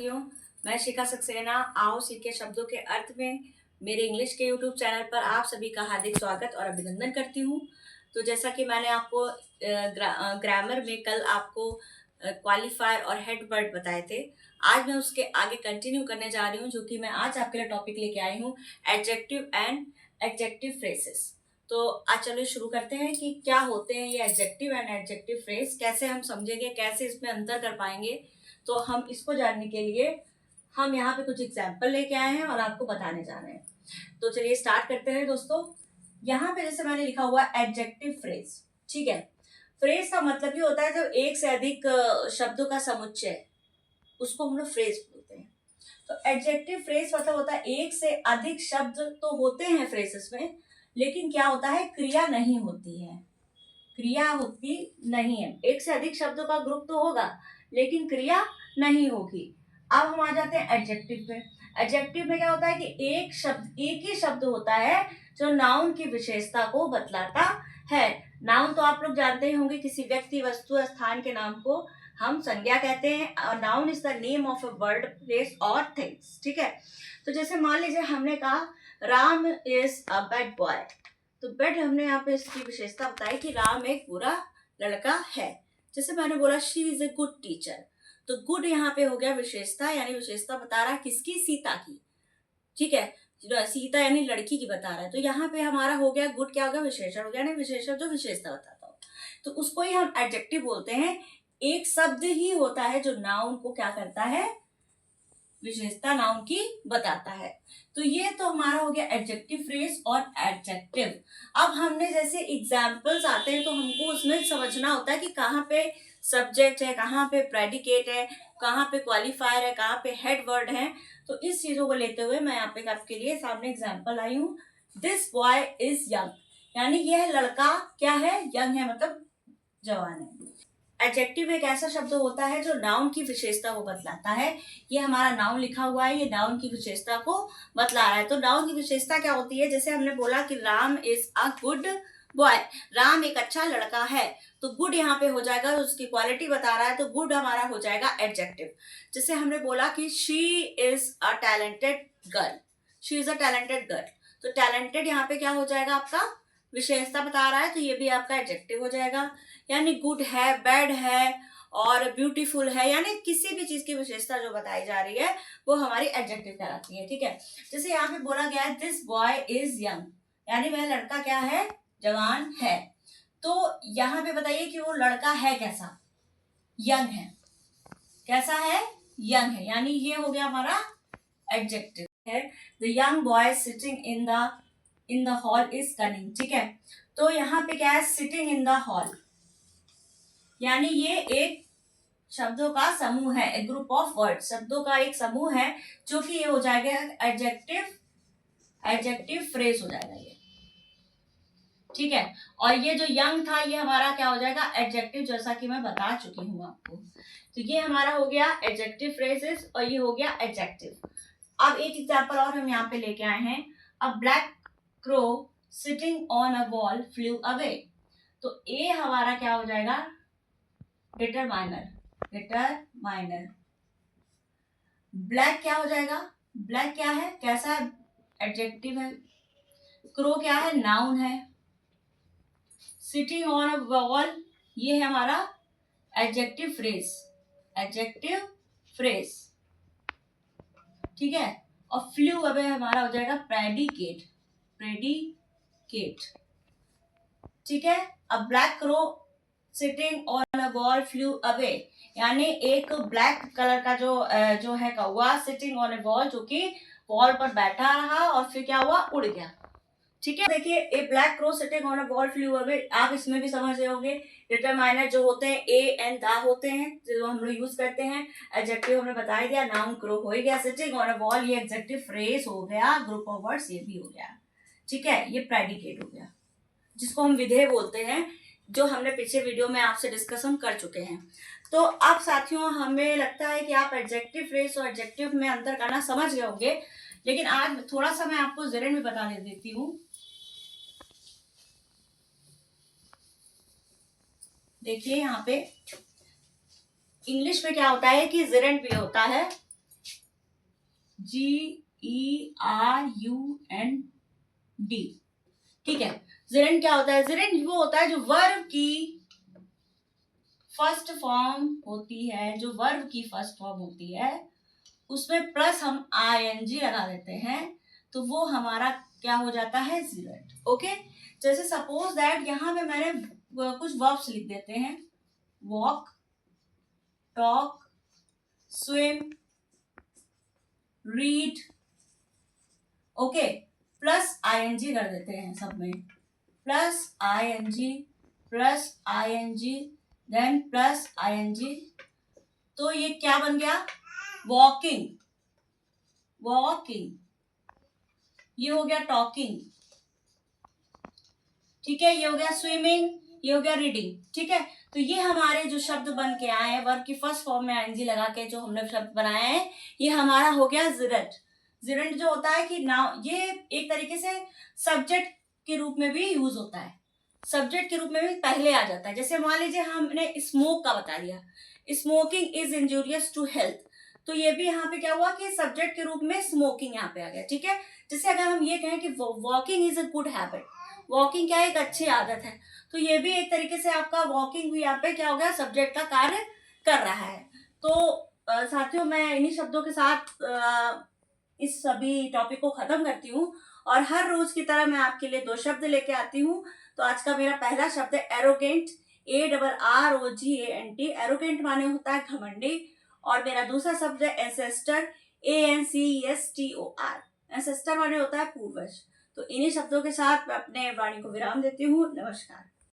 साथियों, मैं शिखा सक्सेना। आओ सीखे शब्दों के अर्थ में मेरे इंग्लिश के यूट्यूब चैनल पर आप सभी का हार्दिक स्वागत और अभिनंदन करती हूँ। तो जैसा कि मैंने आपको ग्रामर में कल आपको क्वालिफायर और हेड वर्ड बताए थे, आज मैं उसके आगे कंटिन्यू करने जा रही हूँ, जो कि मैं आज आपके लिए टॉपिक लेके आई हूँ एडजेक्टिव एंड एडजेक्टिव फ्रेजेस। तो आज चलिए शुरू करते हैं कि क्या होते हैं ये एडजेक्टिव एंड एडजेक्टिव फ्रेज, कैसे हम समझेंगे, कैसे इसमें अंतर कर पाएंगे। तो हम इसको जानने के लिए हम यहाँ पे कुछ एग्जाम्पल लेके आए हैं और आपको बताने जा रहे हैं। तो चलिए स्टार्ट करते हैं दोस्तों। यहाँ पे जैसे मैंने लिखा हुआ एडजेक्टिव फ्रेज, ठीक है। फ्रेज का मतलब ये होता है जब एक से अधिक शब्दों का समुच्चय, उसको हम लोग फ्रेज बोलते हैं। तो एडजेक्टिव फ्रेज मतलब होता है एक से अधिक शब्द तो होते हैं फ्रेजेस में, लेकिन क्या होता है, क्रिया नहीं होती है, क्रिया होती नहीं है। एक से अधिक शब्दों का ग्रुप तो होगा लेकिन क्रिया नहीं होगी। अब हम आ जाते हैं एडजेक्टिव पे। एडजेक्टिव में क्या होता है कि एक ही शब्द होता है जो नाउन की विशेषता को बतलाता है। नाउन तो आप लोग जानते ही होंगे, किसी व्यक्ति, वस्तु, स्थान के नाम को हम संज्ञा कहते हैं। Noun is the name of a word, place और थिंग्स, ठीक है। तो जैसे मान लीजिए हमने कहा Ram is a bad boy, तो बेड हमने यहाँ पे इसकी विशेषता बताई कि राम एक बुरा लड़का है। जैसे मैंने बोला she is a good teacher, तो गुड यहाँ पे हो गया विशेषता, यानी विशेषता बता रहा है किसकी, सीता की, ठीक है। सीता यानी लड़की की बता रहा है, तो यहाँ पे हमारा हो गया गुड, क्या हो गया, विशेषण हो गया, यानी विशेषण जो विशेषता बताता हो, तो उसको ही हम एडजेक्टिव बोलते हैं। एक शब्द ही होता है जो नाउन को क्या करता है, विशेषता नाउन की बताता है। तो ये तो हमारा हो गया एडजेक्टिव फ्रेज और एडजेक्टिव। अब हमने जैसे एग्जाम्पल्स आते हैं तो हमको उसमें समझना होता है कि कहाँ पे सब्जेक्ट है, कहाँ पे प्रेडिकेट है, कहाँ पे क्वालिफायर है, कहाँ पे हेड वर्ड है। तो इस चीजों को लेते हुए मैं यहाँ पे आपके लिए सामने एग्जाम्पल आई हूँ। दिस बॉय इज यंग, यानी यह लड़का क्या है, यंग है, मतलब जवान है। एडजेक्टिव एक ऐसा शब्द होता है जो नाउन की विशेषता को बतलाता है। ये हमारा नाउन लिखा हुआ है, ये नाउन की विशेषता को बतला रहा है। तो नाउन की विशेषता क्या होती है, जैसे हमने बोला कि Ram is a good boy, Ram एक अच्छा लड़का है, तो गुड यहाँ पे हो जाएगा, उसकी क्वालिटी बता रहा है, तो गुड हमारा हो जाएगा एडजेक्टिव। जैसे हमने बोला कि she is a talented girl, she is a talented girl, तो टैलेंटेड यहाँ पे क्या हो जाएगा, आपका विशेषता बता रहा है, तो ये भी आपका एडजेक्टिव हो जाएगा। यानी गुड है, बैड है और ब्यूटीफुल है, यानी किसी भी चीज की विशेषता जो बताई जा रही है वो हमारी एडजेक्टिव कहलाती है, ठीक है। जैसे यहाँ पे बोला गया है दिस बॉय इज यंग, यानी वह लड़का क्या है, जवान है। तो यहाँ पे बताइए कि वो लड़का है कैसा, यंग है, कैसा है, यंग है, यानी ये हो गया हमारा एडजेक्टिव है। The young boy sitting in the hall is cunning, ठीक है। तो यहाँ पे क्या है, सिटिंग इन द हॉल, यानी ये एक शब्दों का समूह है, एक ग्रुप ऑफ वर्ड, शब्दों का एक समूह है, जो कि ये हो जाएगा एडजेक्टिव फ्रेज हो जाएगा ये, ठीक है। और ये जो यंग था ये हमारा क्या हो जाएगा, एडजेक्टिव, जैसा कि मैं बता चुकी हूँ आपको। तो ये हमारा हो गया एडजेक्टिव फ्रेजेस और ये हो गया एडजेक्टिव। अब एक एग्जाम्पल और हम यहाँ पे लेके आए हैं, अ black crow sitting on a wall flew away, तो ए हमारा क्या हो जाएगा, डिटरमाइनर, डिटरमाइनर। ब्लैक क्या हो जाएगा, ब्लैक क्या है, कैसा है, एडजेक्टिव है। क्रो क्या है, नाउन है। सिटिंग ऑन अ वॉल ये है हमारा एडजेक्टिव फ्रेज, एडजेक्टिव फ्रेज, ठीक है। और फ्लू अवे हमारा हो जाएगा प्रेडिकेट, प्रेडिकेट, ठीक है। अब black crow sitting on a wall flew away, यानी एक ब्लैक कलर का जो है कौवा सिटिंग ऑन अ वॉल, जो कि वॉल पर बैठा रहा और फिर क्या हुआ, उड़ गया, ठीक है। देखिए a black crow sitting on a wall flew away, आप इसमें भी समझ रहे होंगे डिटरमाइनर जो होते हैं ए एंड द होते हैं, जो हम लोग यूज करते हैं। एडजेक्टिव हमने बता ही दिया, नाउन क्रो हो ही गया, सिटिंग ऑन अ वॉल ये एडजेक्टिव फ्रेज हो गया, ग्रुप ऑफ वर्ड्स ये भी हो गया, ठीक है। ये प्रेडिकेट हो गया, जिसको हम विधेय बोलते हैं, जो हमने पिछले वीडियो में आपसे डिस्कशन कर चुके हैं। तो अब साथियों हमें लगता है कि आप एडजेक्टिव फ्रेज और एडजेक्टिव में अंतर करना समझ गए होंगे, लेकिन आज थोड़ा सा मैं आपको जेरेंट में बता देती हूँ। देखिए यहाँ पे इंग्लिश में क्या होता है कि जेरेंट भी होता है, Gerund, ठीक है। जेरेंड क्या होता है? जेरेंड वो होता है जो वर्ब की फर्स्ट फॉर्म होती है, जो वर्ब की फर्स्ट फॉर्म होती है उसमें प्लस हम आईएनजी लगा देते हैं तो वो हमारा क्या हो जाता है? जेरेंड। ओके, जैसे सपोज दैट यहाँ पे मैंने कुछ वर्ब्स लिख देते हैं, walk, talk, swim, read, okay, plus ING कर देते हैं सब में, plus ING, plus ING, then plus ING, तो ये क्या बन गया? वॉकिंग, वॉकिंग, ये हो गया टॉकिंग, ठीक है, ये हो गया स्विमिंग, ये हो गया रीडिंग, ठीक है। तो ये हमारे जो शब्द बन के आए हैं वर्ब की फर्स्ट फॉर्म में आईएनजी लगा के जो हमने शब्द बनाए हैं, ये हमारा हो गया जिरंड। जिरंड जो होता है कि नाउ, ये एक तरीके से सब्जेक्ट के रूप में भी यूज होता है, सब्जेक्ट के रूप में भी पहले आ जाता है। जैसे मान लीजिए हमने स्मोक का बता दिया, smoking is injurious to health, तो ये भी यहाँ पे क्या हुआ कि सब्जेक्ट के रूप में स्मोकिंग यहाँ पे आ गया, ठीक है। जैसे अगर हम ये कहें कि walking is a good habit, walking क्या एक अच्छी आदत है, तो ये भी एक तरीके से आपका वॉकिंग भी यहाँ पे क्या हो गया? सब्जेक्ट का कार्य कर रहा है। तो साथियों, मैं इन्हीं शब्दों के साथ इस सभी टॉपिक को खत्म करती हूँ और हर रोज की तरह मैं आपके लिए 2 शब्द लेके आती हूँ। तो आज का मेरा पहला शब्द है एरोगेंट, ARROGANT। एरोगेंट माने होता है घमंडी। और मेरा दूसरा शब्द है एंसेस्टर, ANCESTOR। एंसेस्टर माने होता है पूर्वज। तो इन्हीं शब्दों के साथ मैं अपने वाणी को विराम देती हूँ। नमस्कार।